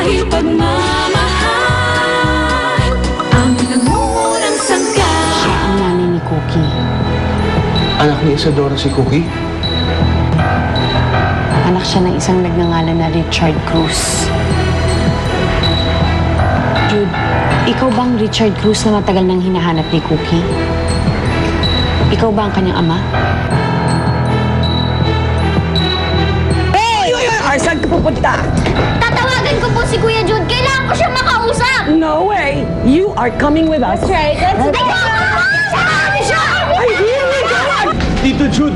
dahil pagmamahal ang nangunang sangka. Siya ang nanay ni Cookie. Anak ni Isadora si Cookie? Anak siya ng isang nagngangalan na Richard Cruz. Jude, ikaw ba ang Richard Cruz na matagal nang hinahanap ni Cookie? Ikaw ba ang kanyang ama? Saan ka pupunta? Tatawagan ko po si Kuya Jude. Kailangan ko siyang makausap. No way! You are coming with us. Right, let's go! I hear you, God! Tito Jude!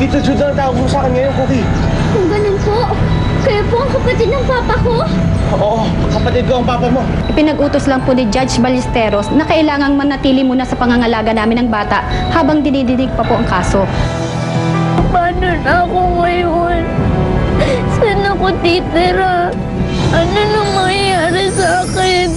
Tito Jude ang tawag mo sa akin ngayon, Cookie. Kung ganun po, kayo po ang kapatid ng papa ko. Oo, kapatid ko ang papa mo. Ipinag-utos lang po ni Judge Ballesteros na kailangang manatili muna sa pangangalaga namin ng bata habang dinidinig pa po ang kaso. Paano na ako ngayon? Saan ako titira? Ano nang mangyayari sa akin?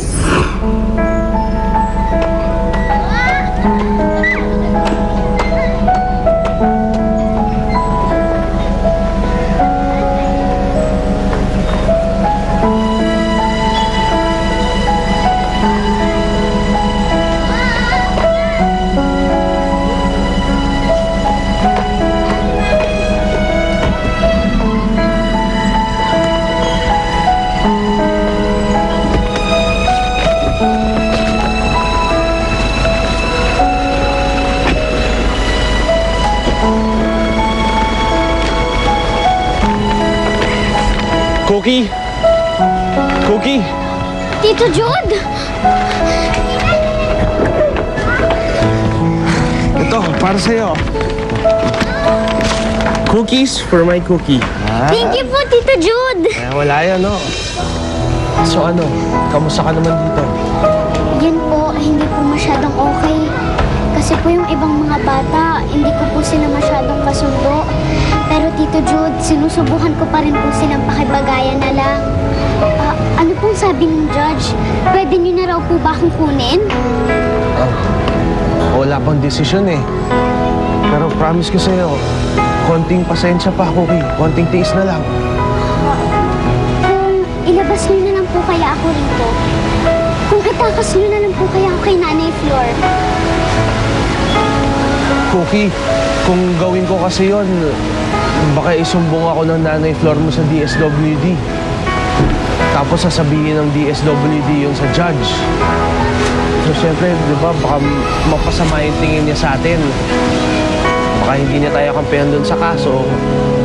Cookie! Cookie! Tito Jude! Ito, para sa'yo. Cookies for my cookie. Thank you po, Tito Jude! Wala yan, no? So ano, kamusta ka naman dito? Yan po, hindi po masyadong okay. Kasi po yung ibang mga bata, hindi ko po sila masyadong kasundo. Pero Tito Jude, sinusubukan ko pa rin po silang pakibagayan na lang. Ano pong sabi ng judge? Pwede niyo na raw po ba akong kunin? Wala pang desisyon eh. Pero promise ko sa'yo, konting pasensya pa, Cookie. Konting tiis na lang. Kung ilabas niyo na lang po kaya ako rito. Kung itakas niyo na lang po kaya ako kay Nanay Flor. Cookie, kung gawin ko kasi yon, baka isumbong ako ng Nanay Flor mo sa DSWD. Tapos sasabihin ng DSWD yun sa judge. So syempre, di ba, baka mapasama yung tingin niya sa atin. Baka hindi niya tayo kampihan doon sa kaso.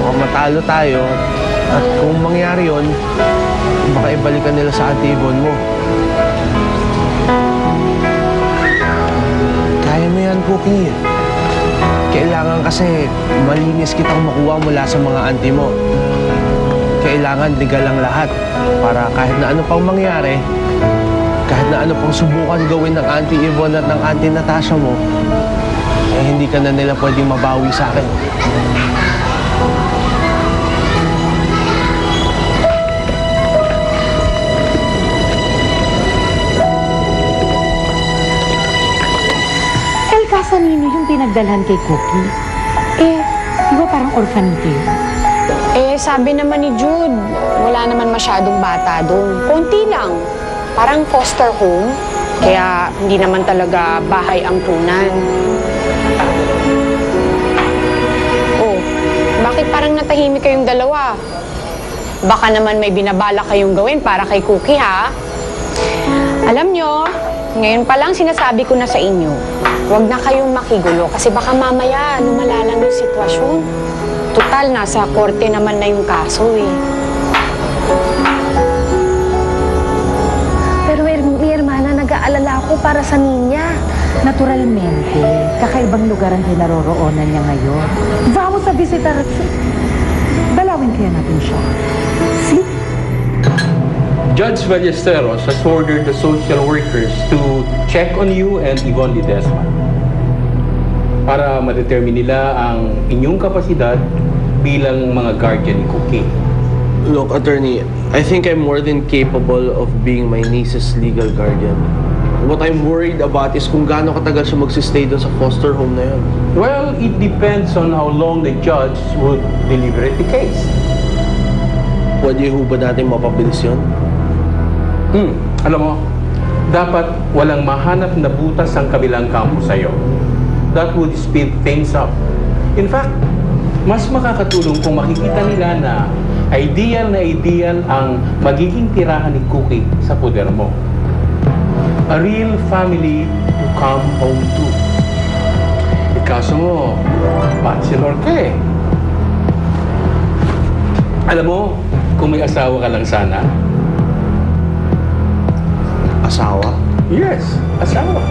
Baka matalo tayo. At kung mangyari yun, baka ibalikan nila sa Antigone mo. Kaya mo yan, Cookie. Kailangan kasi malinis kitang makuha mula sa mga auntie mo. Kailangan legal ang lahat para kahit na ano pang mangyari, kahit na ano pang subukan gawin ng Auntie Yvonne at ng Auntie Natasha mo, eh hindi ka na nila pwedeng mabawi sa akin. El Casanino yung pinagdalhan kay Cookie. Di ba parang orphanito yun? Sabi naman ni Jude, wala naman masyadong bata doon. Konti lang. Parang foster home. Kaya hindi naman talaga bahay ang punan. Oh, bakit parang natahimik kayong dalawa? Baka naman may binabala kayong gawin para kay Cookie, ha? Alam nyo, ngayon pa lang sinasabi ko na sa inyo, huwag na kayong makigulo kasi baka mamaya lumala lang yung sitwasyon. Total, nasa korte naman na yung kaso eh. Pero mi hermana, nag-aalala ako para sa ninya. Naturalmente, kakaibang lugar ang kinaroroonan niya ngayon. Vamos a visitar. Dalawin kaya natin siya. See? Judge Ballesteros has ordered the social workers to check on you and Yvonne Ledesma para ma-determine nila ang inyong kapasidad bilang mga guardian ni Cookie. Look, attorney, I think I'm more than capable of being my niece's legal guardian. What I'm worried about is kung gaano katagal siya magsistay doon sa foster home na yun. Well, it depends on how long the judge would deliberate the case. Pwede ho ba natin mapabilis yun? Alam mo, dapat walang mahanap na butas ang kabilang kampo sa'yo. That would speed things up. In fact, mas makakatulong kung makikita nila na ideal ang magiging tirahan ni Cookie sa puder mo. A real family to come home to. Kaso mo, bachelor ka eh. Alam mo, kung may asawa ka lang sana. Asawa? Yes, asawa.